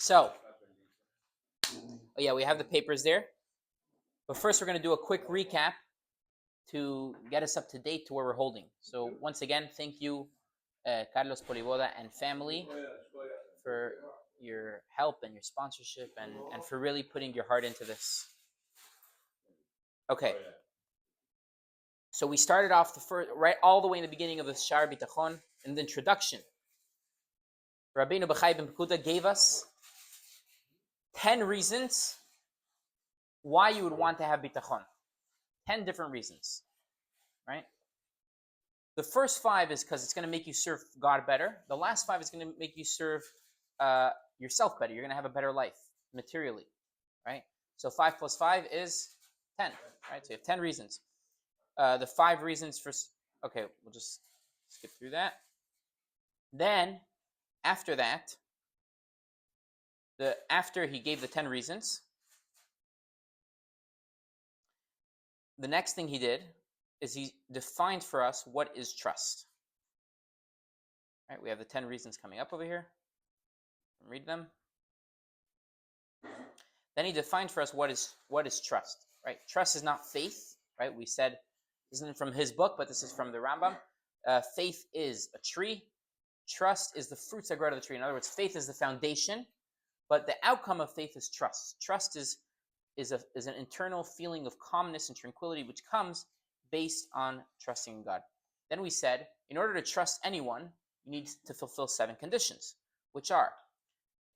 So, yeah, we have the papers there. But first, we're going to do a quick recap to get us up to date to where we're holding. So, once again, thank you, Carlos Polivoda and family, for your help and your sponsorship and for really putting your heart into this. Okay. So we started off the first, right all the way in the beginning of the Shar Bitachon, in the introduction. Rabbeinu Bechai ben Pekuda gave us 10 reasons why you would want to have bitachon. 10 different reasons, right? The first 5 is because it's going to make you serve God better. The last 5 is going to make you serve yourself better. You're going to have a better life materially, right? So 5 plus 5 is 10, right? So you have 10 reasons. The 5 reasons for... Okay, we'll just skip through that. Then, after that, after he gave the 10 reasons, the next thing he did is he defined for us what is trust. Right, we have the 10 reasons coming up over here. Read them. Then he defined for us what is trust. Right, trust is not faith. Right, we said this isn't from his book, but this is from the Rambam. Faith is a tree. Trust is the fruits that grow out of the tree. In other words, faith is the foundation, but the outcome of faith is trust. Trust is an internal feeling of calmness and tranquility, which comes based on trusting in God. Then we said, in order to trust anyone, you need to fulfill 7 conditions, which are: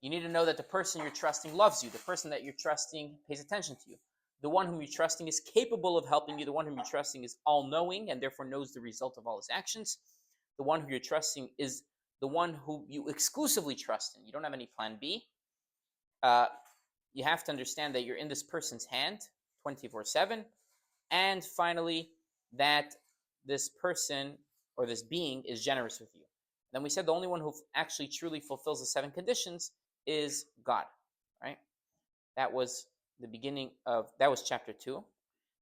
you need to know that the person you're trusting loves you. The person that you're trusting pays attention to you. The one whom you're trusting is capable of helping you. The one whom you're trusting is all-knowing and therefore knows the result of all his actions. The one who you're trusting is the one who you exclusively trust in. You don't have any plan B. You have to understand that you're in this person's hand 24/7. And finally, that this person or this being is generous with you. Then we said the only one who actually truly fulfills the 7 conditions is God, right? That was the beginning of, that was chapter 2.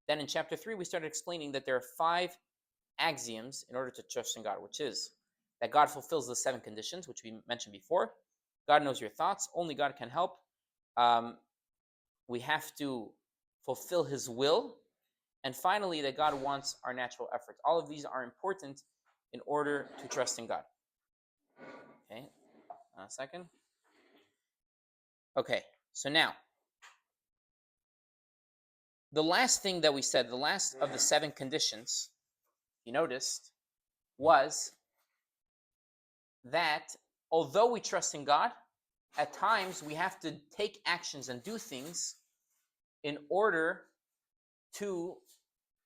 Then in chapter 3, we started explaining that there are 5 axioms in order to trust in God, which is that God fulfills the 7 conditions, which we mentioned before. God knows your thoughts. Only God can help. We have to fulfill his will. And finally, that God wants our natural efforts. All of these are important in order to trust in God. Okay, a second. Okay, so now, the last thing that we said, the last of the 7 conditions, you noticed, was that although we trust in God, at times we have to take actions and do things in order to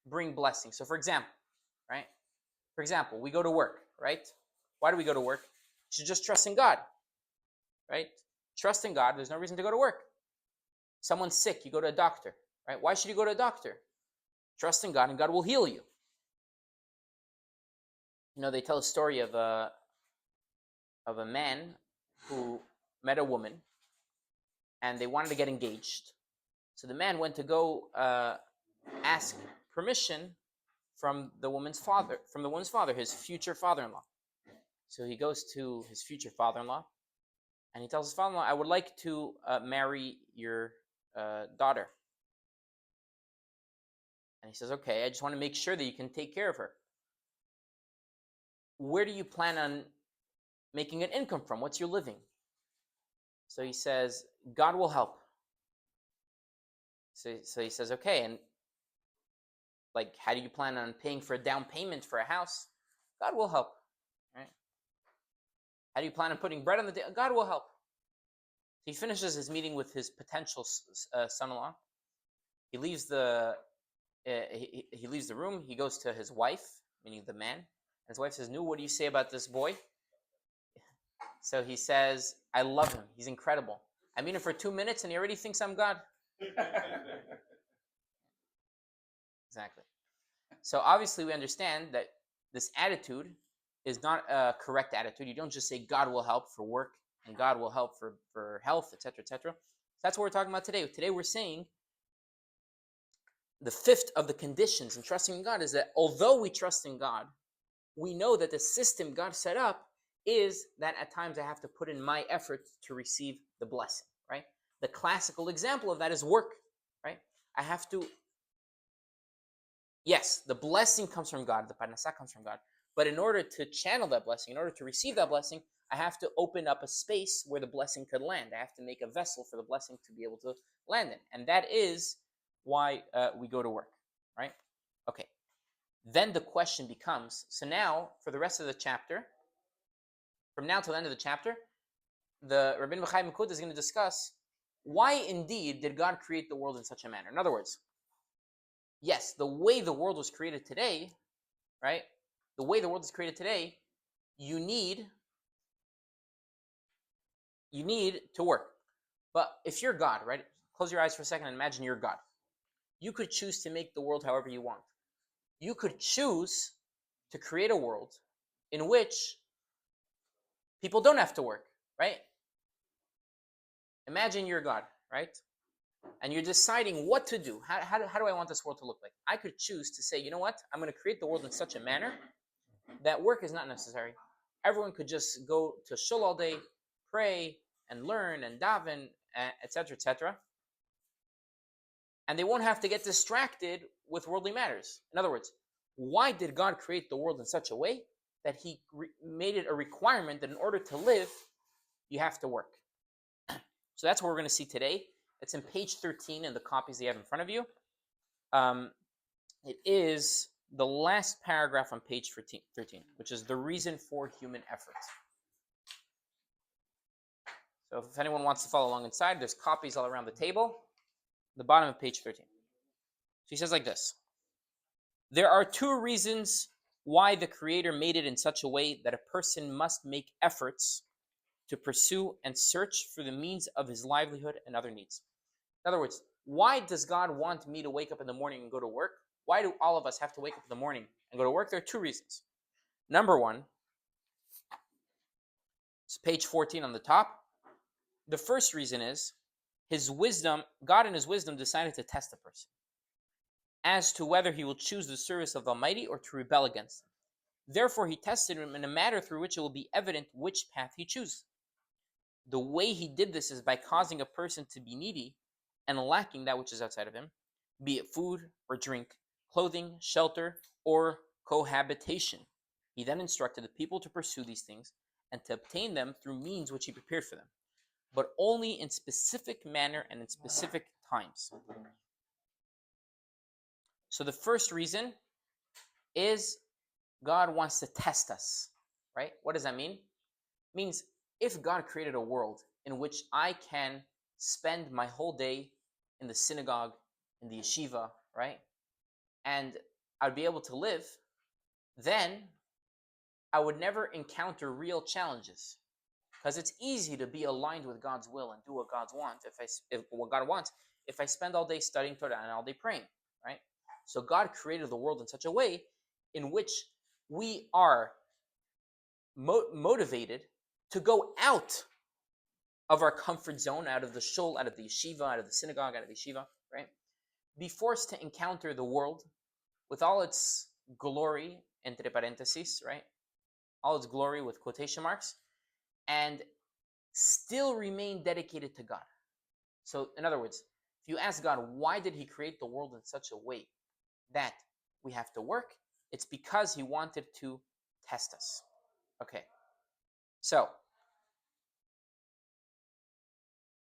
bring blessing. So for example, right? For example, we go to work, right? Why do we go to work? You should just trust in God, right? Trust in God, there's no reason to go to work. Someone's sick, you go to a doctor, right? Why should you go to a doctor? Trust in God and God will heal you. You know, they tell a story of a man who met a woman and they wanted to get engaged. So the man went to go ask permission from the woman's father, his future father-in-law. So he goes to his future father-in-law and he tells his father-in-law, I would like to marry your daughter. And he says, okay, I just want to make sure that you can take care of her. Where do you plan on making an income from? What's your living? So he says, God will help. So he says, okay, and like, how do you plan on paying for a down payment for a house? God will help. Right? How do you plan on putting bread on the table? God will help. So he finishes his meeting with his potential son-in-law. He leaves the room. He goes to his wife, meaning the man. His wife says, "Nu, what do you say about this boy?" So he says, "I love him. He's incredible. I meet him for 2 minutes and he already thinks I'm God." Exactly. So obviously we understand that this attitude is not a correct attitude. You don't just say God will help for work and God will help for health, etc., etc. That's what we're talking about today. Today we're saying the 5th of the conditions in trusting in God is that although we trust in God, we know that the system God set up is that at times I have to put in my effort to receive the blessing. right? The classical example of that is work, right? I have to, yes, the blessing comes from God, the parnasa comes from God. But in order to channel that blessing, in order to receive that blessing, I have to open up a space where the blessing could land. I have to make a vessel for the blessing to be able to land in. And that is why we go to work, right? Okay. Then the question becomes, so now for the rest of the chapter, from now till the end of the chapter, the Rabbeinu Bachai Makut is going to discuss why indeed did God create the world in such a manner. In other words, yes, the way the world was created today, right? The way the world is created today, you need to work. But if you're God, right? Close your eyes for a second and imagine you're God. You could choose to make the world however you want. You could choose to create a world in which people don't have to work, right? Imagine you're God, right? And you're deciding what to do. How do I want this world to look like? I could choose to say, you know what? I'm going to create the world in such a manner that work is not necessary. Everyone could just go to shul all day, pray and learn and daven, etc., etc. And they won't have to get distracted with worldly matters. In other words, why did God create the world in such a way that he made it a requirement that in order to live, you have to work? So that's what we're going to see today. It's in page 13 in the copies that you have in front of you. It is the last paragraph on page 13, which is the reason for human efforts. So if anyone wants to follow along inside, there's copies all around the table. The bottom of page 13. So he says like this. There are two reasons why the Creator made it in such a way that a person must make efforts to pursue and search for the means of his livelihood and other needs. In other words, why does God want me to wake up in the morning and go to work? Why do all of us have to wake up in the morning and go to work? There are two reasons. Number one, it's page 14 on the top. The first reason is his wisdom, God in his wisdom decided to test a person as to whether he will choose the service of the Almighty or to rebel against him. Therefore, he tested him in a manner through which it will be evident which path he chooses. The way he did this is by causing a person to be needy and lacking that which is outside of him, be it food or drink, clothing, shelter, or cohabitation. He then instructed the people to pursue these things and to obtain them through means which he prepared for them, but only in specific manner and in specific times. So the first reason is God wants to test us, right? What does that mean? It means if God created a world in which I can spend my whole day in the synagogue, in the yeshiva, right? And I'd be able to live, then I would never encounter real challenges. Because it's easy to be aligned with God's will and do what God wants. What God wants, if I spend all day studying Torah and all day praying, right? So God created the world in such a way in which we are motivated to go out of our comfort zone, out of the shul, out of the yeshiva, out of the synagogue, out of the yeshiva, right? Be forced to encounter the world with all its glory, entre parentheses, right? All its glory with quotation marks, and still remain dedicated to God. So, in other words, if you ask God, why did he create the world in such a way that we have to work? It's because he wanted to test us. Okay. So,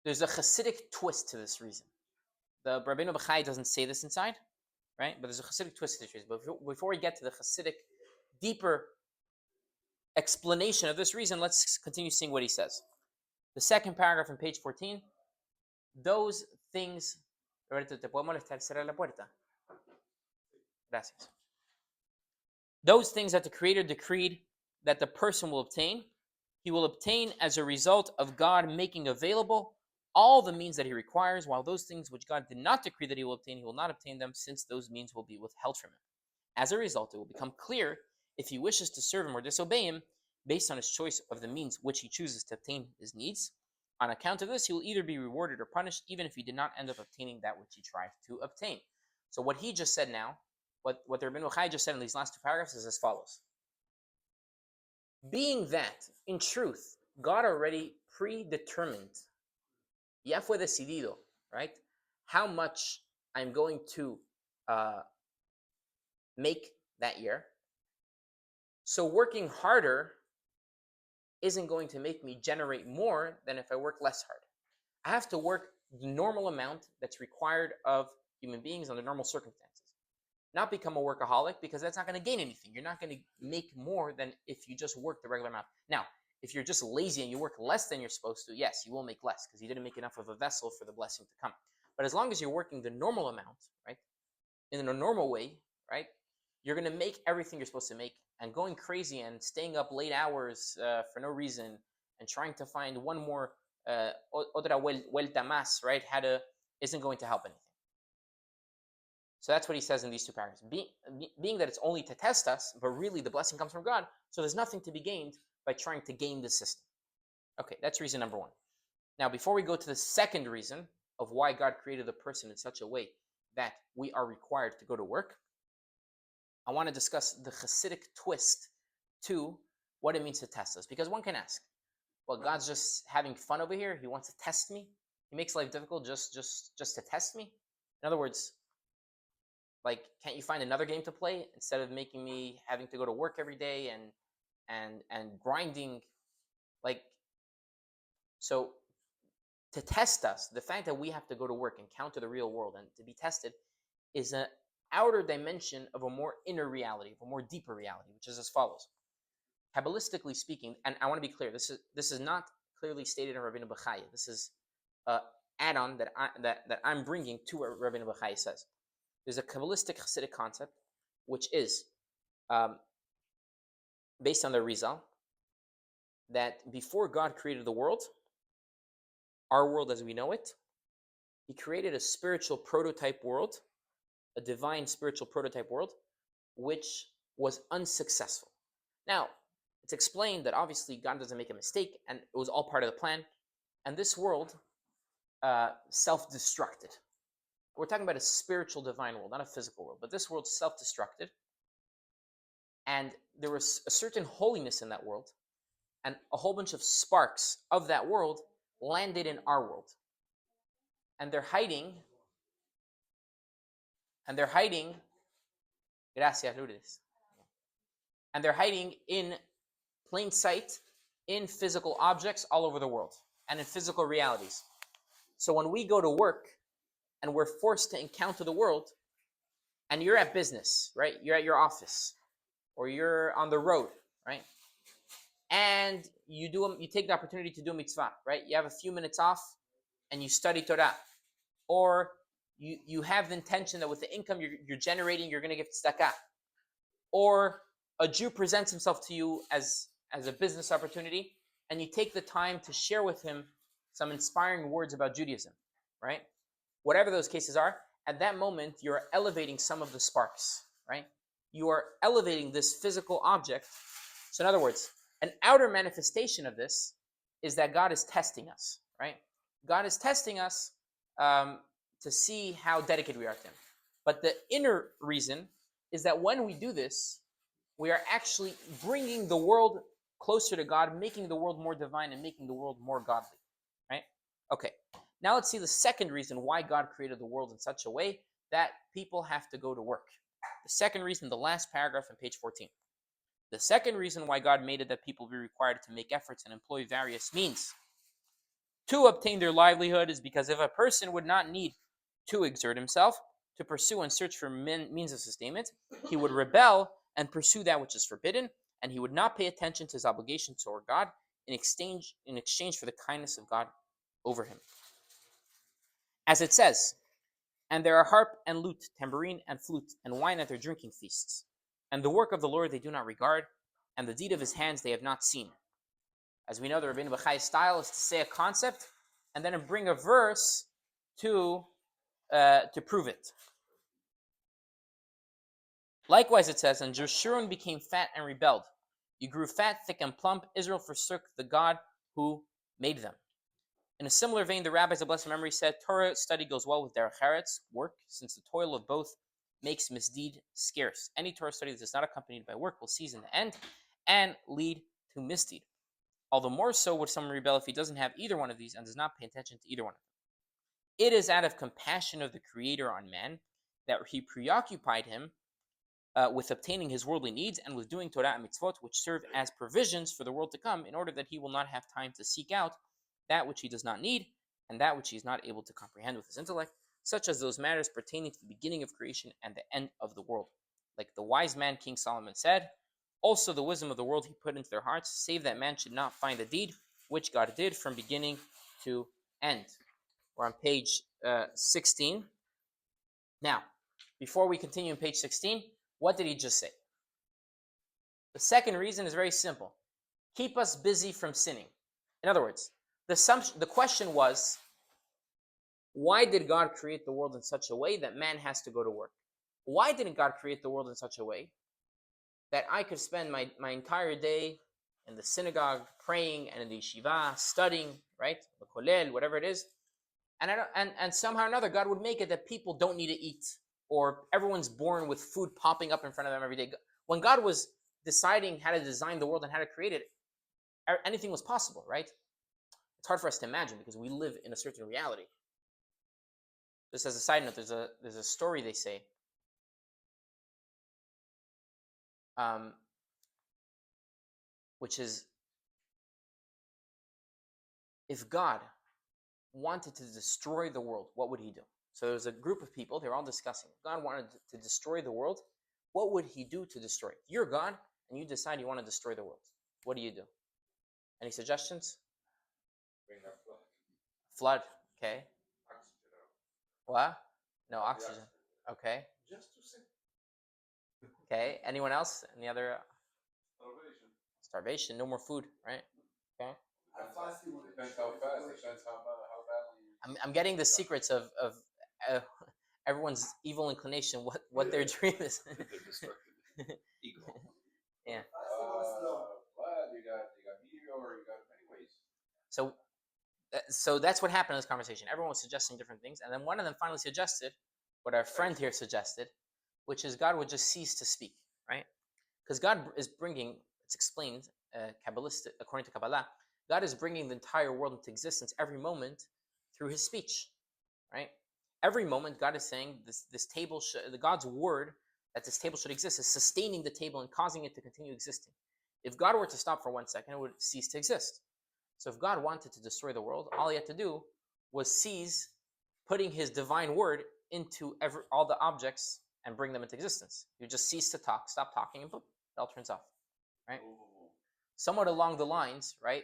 there's a Hasidic twist to this reason. The Rabbeinu Bachai doesn't say this inside, right? But there's a Hasidic twist to this reason. But before we get to the Hasidic deeper explanation of this reason, let's continue seeing what he says. The second paragraph on page 14, those things... Those things that the Creator decreed that the person will obtain, he will obtain as a result of God making available all the means that he requires, while those things which God did not decree that he will obtain, he will not obtain them, since those means will be withheld from him. As a result, it will become clear if he wishes to serve him or disobey him, based on his choice of the means which he chooses to obtain his needs. On account of this, he will either be rewarded or punished, even if he did not end up obtaining that which he tried to obtain. So what he just said now, what the Rabbeinu Bachai just said in these last two paragraphs is as follows. Being that, in truth, God already predetermined ya fue decidido, right? How much I'm going to make that year. So working harder isn't going to make me generate more than if I work less hard. I have to work the normal amount that's required of human beings under normal circumstances. Not become a workaholic, because that's not going to gain anything. You're not going to make more than if you just work the regular amount. Now, if you're just lazy and you work less than you're supposed to, yes, you will make less because you didn't make enough of a vessel for the blessing to come. But as long as you're working the normal amount, right, in a normal way, right, you're going to make everything you're supposed to make. And going crazy and staying up late hours for no reason and trying to find one more otra vuelta más, right, isn't going to help anything. So that's what he says in these two paragraphs. Being that it's only to test us, but really the blessing comes from God, so there's nothing to be gained by trying to game the system. Okay, that's reason number one. Now, before we go to the second reason of why God created the person in such a way that we are required to go to work, I want to discuss the Hasidic twist to what it means to test us. Because one can ask, well, God's just having fun over here. He wants to test me. He makes life difficult just to test me. In other words, like, can't you find another game to play instead of making me having to go to work every day and grinding? Like, so to test us, the fact that we have to go to work, encounter the real world, and to be tested is an outer dimension of a more inner reality, of a more deeper reality, which is as follows. Kabbalistically speaking, and I want to be clear, this is not clearly stated in Rabbeinu Bechaya. This is an add-on that I'm bringing to what Rabbeinu Bechaya says. There's a Kabbalistic Hasidic concept, which is based on the Rizal, that before God created the world, our world as we know it, he created a spiritual prototype world, a divine spiritual prototype world, which was unsuccessful. Now, it's explained that obviously God doesn't make a mistake, and it was all part of the plan, and this world self-destructed. We're talking about a spiritual divine world, not a physical world, but this world self-destructed, and there was a certain holiness in that world, and a whole bunch of sparks of that world landed in our world, and they're hiding. Gracias, Lourdes. And they're hiding in plain sight in physical objects all over the world and in physical realities. So when we go to work and we're forced to encounter the world, and you're at business, right? You're at your office, or you're on the road, right? And you take the opportunity to do a mitzvah, right? You have a few minutes off and you study Torah, or you have the intention that with the income you're generating, you're going to give tzedakah, or a Jew presents himself to you as a business opportunity, and you take the time to share with him some inspiring words about Judaism, right? Whatever those cases are, at that moment, you're elevating some of the sparks, right? You are elevating this physical object. So in other words, an outer manifestation of this is that God is testing us, right? God is testing us to see how dedicated we are to him. But the inner reason is that when we do this, we are actually bringing the world closer to God, making the world more divine, and making the world more godly, right? Okay, now let's see the second reason why God created the world in such a way that people have to go to work. The second reason, the last paragraph on page 14. The second reason why God made it that people be required to make efforts and employ various means to obtain their livelihood is because if a person would not need to exert himself to pursue and search for means of sustainment, he would rebel and pursue that which is forbidden, and he would not pay attention to his obligations toward God in exchange for the kindness of God over him. As it says, and there are harp and lute, tambourine and flute, and wine at their drinking feasts. And the work of the Lord they do not regard, and the deed of his hands they have not seen. As we know, the Rabbeinu Bechai style is to say a concept and then bring a verse to prove it. Likewise, it says, and Jeshurun became fat and rebelled. You grew fat, thick, and plump. Israel forsook the God who made them. In a similar vein, the rabbis of blessed memory said, Torah study goes well with derech eretz, work, since the toil of both makes misdeed scarce. Any Torah study that is not accompanied by work will cease in the end and lead to misdeed. All the more so would someone rebel if he doesn't have either one of these and does not pay attention to either one of them. It is out of compassion of the Creator on man that he preoccupied him with obtaining his worldly needs and with doing Torah and mitzvot, which serve as provisions for the world to come, in order that he will not have time to seek out that which he does not need and that which he is not able to comprehend with his intellect, such as those matters pertaining to the beginning of creation and the end of the world. Like the wise man King Solomon said, also the wisdom of the world he put into their hearts, save that man should not find the deed which God did from beginning to end. We're on page 16. Now, before we continue on page 16, what did he just say? The second reason is very simple. Keep us busy from sinning. In other words, the question was, why did God create the world in such a way that man has to go to work? Why didn't God create the world in such a way that I could spend my entire day in the synagogue praying and in the yeshiva studying, right? The kollel, whatever it is. And somehow or another, God would make it that people don't need to eat, or everyone's born with food popping up in front of them every day. When God was deciding how to design the world and how to create it, anything was possible, right? It's hard for us to imagine because we live in a certain reality. Just as a side note, there's a story they say, which is, if God wanted to destroy the world, what would he do? So there's a group of people, they're all discussing. If God wanted to destroy the world, what would he do to destroy it? You're God, and you decide you want to destroy the world. What do you do? Any suggestions? Bring that flood. Flood, okay. Oxygen out. What? No oxygen. Okay. Just to sin. Okay. Anyone else? Any other? Starvation. Starvation. No more food, right? Okay. Depends how fast. Depends how badly. I'm getting the secrets of everyone's evil inclination. What their dream is. They're destructive. Ego. Yeah. Blood. You got meteor. You got many ways. So that's what happened in this conversation. Everyone was suggesting different things, and then one of them finally suggested what our friend here suggested, which is God would just cease to speak, right? Because God is bringing, it's explained, Kabbalistic, according to Kabbalah, God is bringing the entire world into existence every moment through his speech, right? Every moment God is saying this table, God's word that this table should exist is sustaining the table and causing it to continue existing. If God were to stop for 1 second, it would cease to exist. So if God wanted to destroy the world, all he had to do was cease putting his divine word into all the objects and bring them into existence. You just cease to talk, stop talking, and boom, it all turns off, right? Ooh. Somewhat along the lines, right?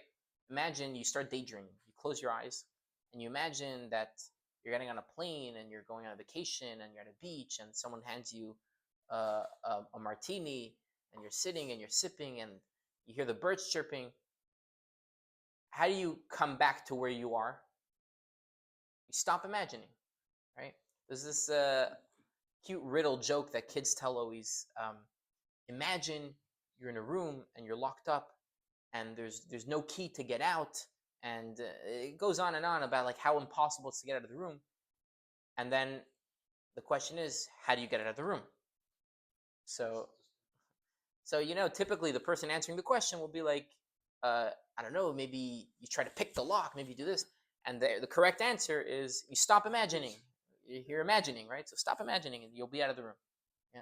Imagine you start daydreaming. You close your eyes, and you imagine that you're getting on a plane and you're going on a vacation and you're at a beach and someone hands you a martini and you're sitting and you're sipping and you hear the birds chirping. How do you come back to where you are? You stop imagining, right? There's this cute riddle joke that kids tell always. Imagine you're in a room and you're locked up and there's no key to get out, and it goes on and on about like how impossible it's to get out of the room. And then the question is, how do you get out of the room? So typically the person answering the question will be like, I don't know, maybe you try to pick the lock, maybe you do this. And the correct answer is you stop imagining. You're imagining, right? So stop imagining and you'll be out of the room. Yeah.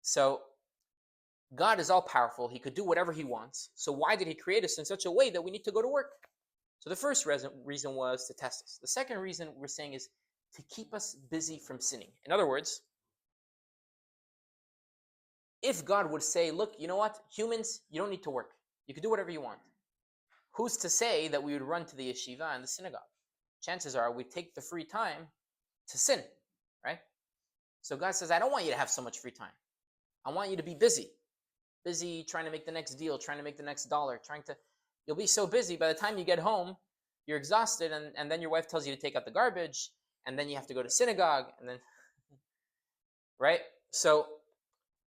So God is all powerful. He could do whatever he wants. So why did he create us in such a way that we need to go to work? So the first reason was to test us. The second reason we're saying is to keep us busy from sinning. In other words, if God would say, look, you know what? Humans, you don't need to work. You can do whatever you want. Who's to say that we would run to the yeshiva and the synagogue? Chances are we take the free time to sin, right? So God says, I don't want you to have so much free time. I want you to be busy. Busy trying to make the next deal, trying to make the next dollar, you'll be so busy by the time you get home, you're exhausted, and then your wife tells you to take out the garbage, and then you have to go to synagogue, and then, right? So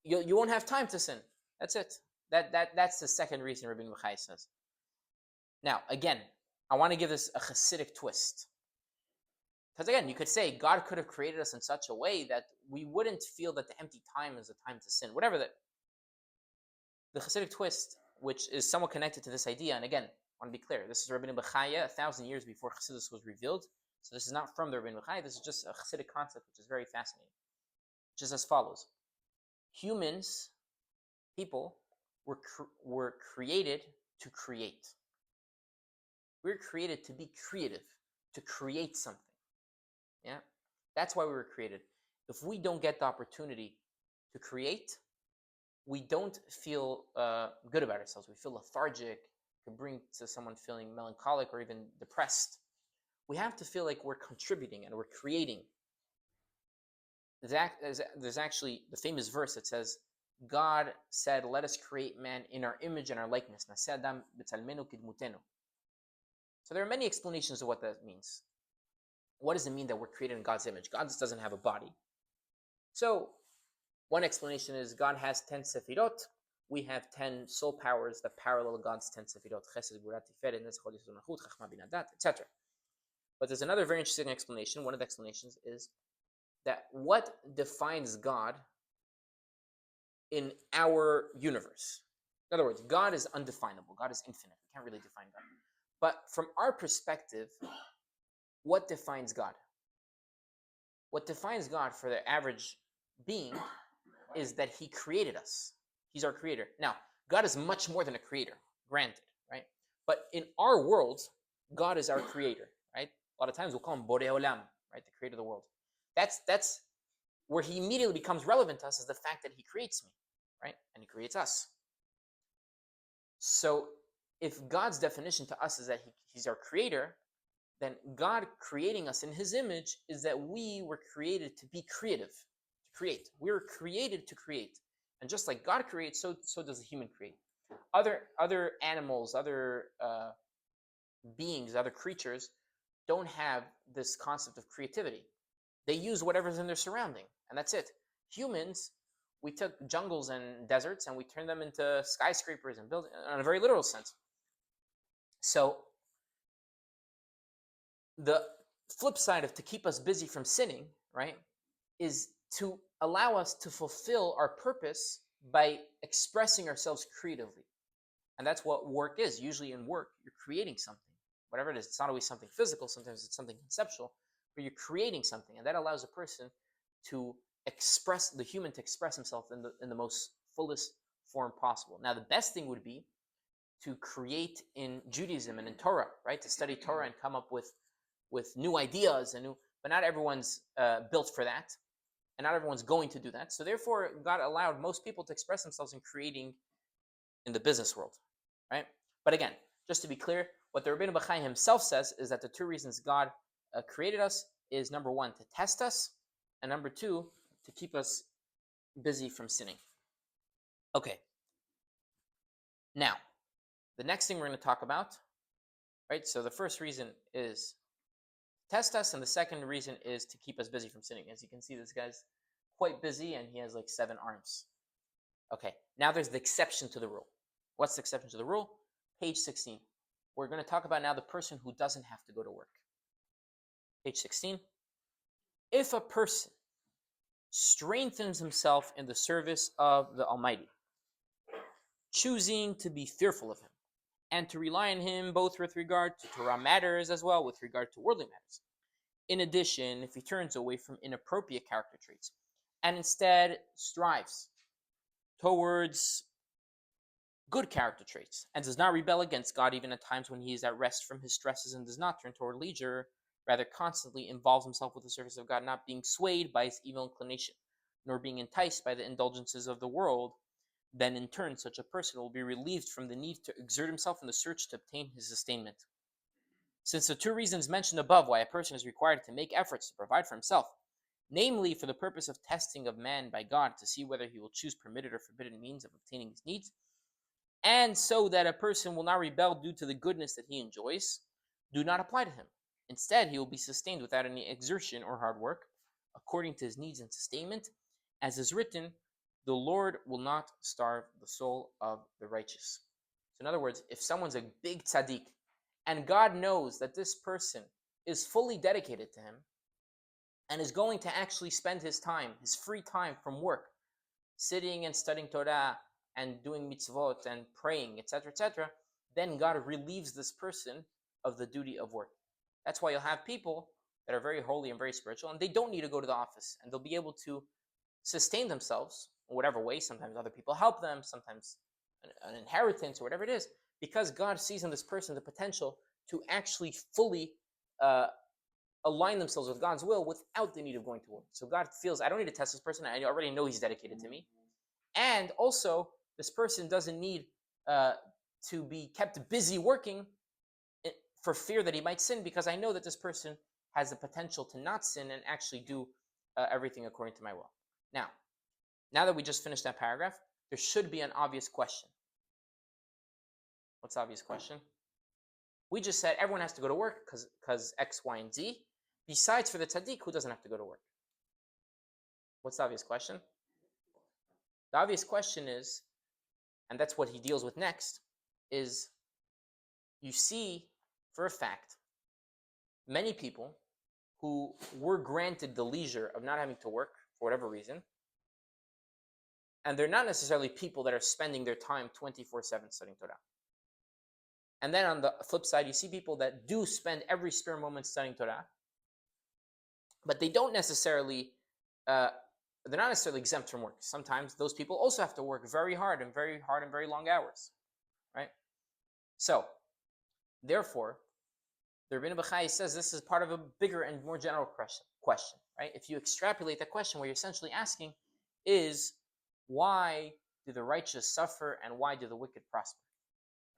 you won't have time to sin. That's it. That's the second reason Rabbeinu Bachai says. Now, again, I want to give this a Hasidic twist. Because again, you could say God could have created us in such a way that we wouldn't feel that the empty time is a time to sin. Whatever that. The Hasidic twist, which is somewhat connected to this idea, and again, I want to be clear, this is Rabbeinu Bachaya 1,000 years before Chassidus was revealed. So this is not from the Rabbeinu Bachai. This is just a Chassidic concept, which is very fascinating. Which is as follows: humans, people, were created to create. We're created to be creative, to create something. Yeah, that's why we were created. If we don't get the opportunity to create, we don't feel good about ourselves. We feel lethargic. It can bring to someone feeling melancholic or even depressed. We have to feel like we're contributing and we're creating. There's actually the famous verse that says, God said, let us create man in our image and our likeness. So there are many explanations of what that means. What does it mean that we're created in God's image? God just doesn't have a body. So one explanation is God has 10 sefirot. We have 10 soul powers that parallel God's 10 sefirot, chesed, gvura, tiferet, netzach, hod, yesod, malchut, chachma, bina, dat, etc. But there's another very interesting explanation. One of the explanations is that what defines God in our universe. In other words, God is undefinable. God is infinite. We can't really define God. But from our perspective, what defines God? What defines God for the average being is that he created us. He's our creator. Now, God is much more than a creator, granted, right? But in our world, God is our creator, right? A lot of times we'll call him Borei Olam, right? The creator of the world. That's where he immediately becomes relevant to us, is the fact that he creates me, right? And he creates us. So if God's definition to us is that he's our creator, then God creating us in his image is that we were created to be creative, to create. We were created to create. And just like God creates, so does the human create. Other animals, other beings, other creatures don't have this concept of creativity. They use whatever's in their surrounding, and that's it. Humans, we took jungles and deserts and we turned them into skyscrapers and buildings, in a very literal sense. So the flip side of to keep us busy from sinning, right, is to allow us to fulfill our purpose by expressing ourselves creatively. And that's what work is. Usually in work, you're creating something. Whatever it is, it's not always something physical, sometimes it's something conceptual, but you're creating something. And that allows a person to express, the human to express himself in the most fullest form possible. Now, the best thing would be to create in Judaism and in Torah, right? To study Torah and come up with new ideas but not everyone's built for that, and not everyone's going to do that. So therefore, God allowed most people to express themselves in creating in the business world, right? But again, just to be clear, what the Rabbeinu Bachai himself says is that the two reasons God created us is, number one, to test us, and number two, to keep us busy from sinning. Okay. Now, the next thing we're going to talk about, right? So the first reason is test us, and the second reason is to keep us busy from sinning. As you can see, this guy's quite busy, and he has like 7 arms. Okay, now there's the exception to the rule. What's the exception to the rule? Page 16. We're going to talk about now the person who doesn't have to go to work. Page 16. If a person strengthens himself in the service of the Almighty, choosing to be fearful of him, and to rely on him both with regard to Torah matters as well with regard to worldly matters. In addition, if he turns away from inappropriate character traits and instead strives towards good character traits and does not rebel against God even at times when he is at rest from his stresses and does not turn toward leisure, rather constantly involves himself with the service of God, not being swayed by his evil inclination, nor being enticed by the indulgences of the world, then in turn such a person will be relieved from the need to exert himself in the search to obtain his sustainment. Since the two reasons mentioned above why a person is required to make efforts to provide for himself, namely for the purpose of testing of man by God to see whether he will choose permitted or forbidden means of obtaining his needs, and so that a person will not rebel due to the goodness that he enjoys, do not apply to him. Instead, he will be sustained without any exertion or hard work, according to his needs and sustainment, as is written, the Lord will not starve the soul of the righteous. So in other words, if someone's a big tzaddik, and God knows that this person is fully dedicated to him, and is going to actually spend his time, his free time from work, sitting and studying Torah, and doing mitzvot, and praying, etc., then God relieves this person of the duty of work. That's why you'll have people that are very holy and very spiritual, and they don't need to go to the office, and they'll be able to sustain themselves in whatever way. Sometimes other people help them, sometimes an inheritance or whatever it is, because God sees in this person the potential to actually fully align themselves with God's will without the need of going to work. So God feels, I don't need to test this person. I already know he's dedicated to me. And also, this person doesn't need to be kept busy working for fear that he might sin, because I know that this person has the potential to not sin and actually do everything according to my will. Now that we just finished that paragraph, there should be an obvious question. What's the obvious question? We just said everyone has to go to work because X, Y, and Z, besides for the tzaddik who doesn't have to go to work. What's the obvious question? The obvious question is, and that's what he deals with next, is you see for a fact many people who were granted the leisure of not having to work for whatever reason, and they're not necessarily people that are spending their time 24/7 studying Torah. And then on the flip side, you see people that do spend every spare moment studying Torah, but they don't necessarily, they're not necessarily exempt from work. Sometimes those people also have to work very hard and very long hours, right? So, therefore, the Rebbeinu Bachai says this is part of a bigger and more general question, right? If you extrapolate the question, what you're essentially asking is, why do the righteous suffer and why do the wicked prosper,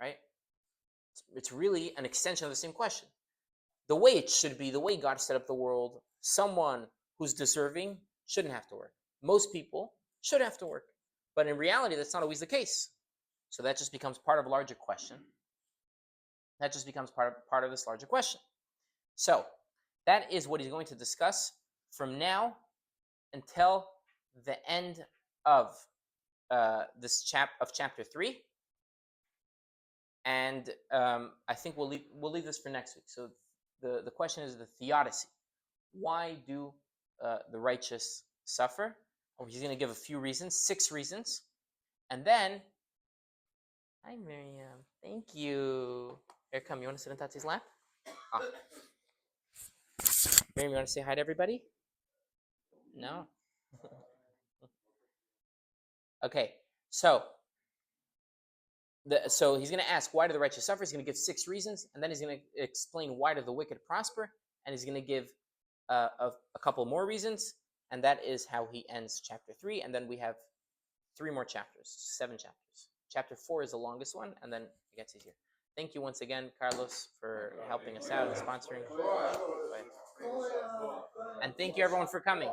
right? It's really an extension of the same question. The way it should be, the way God set up the world, someone who's deserving shouldn't have to work. Most people should have to work. But in reality, that's not always the case. So that just becomes part of a larger question. That just becomes part of this larger question. So that is what he's going to discuss from now until the end of chapter 3. And I think we'll leave this for next week. So the question is the theodicy. Why do the righteous suffer? Oh, he's going to give a few reasons, 6 reasons. And then, hi Miriam, thank you. Here, come, you want to sit on Tati's lap? Ah. Miriam, you want to say hi to everybody? No? Okay, so he's going to ask, why do the righteous suffer? He's going to give 6 reasons, and then he's going to explain why do the wicked prosper, and he's going to give a couple more reasons, and that is how he ends chapter 3, and then we have 3 more chapters, 7 chapters. Chapter 4 is the longest one, and then it gets easier. Thank you once again, Carlos, for helping us out and sponsoring. And thank you everyone for coming.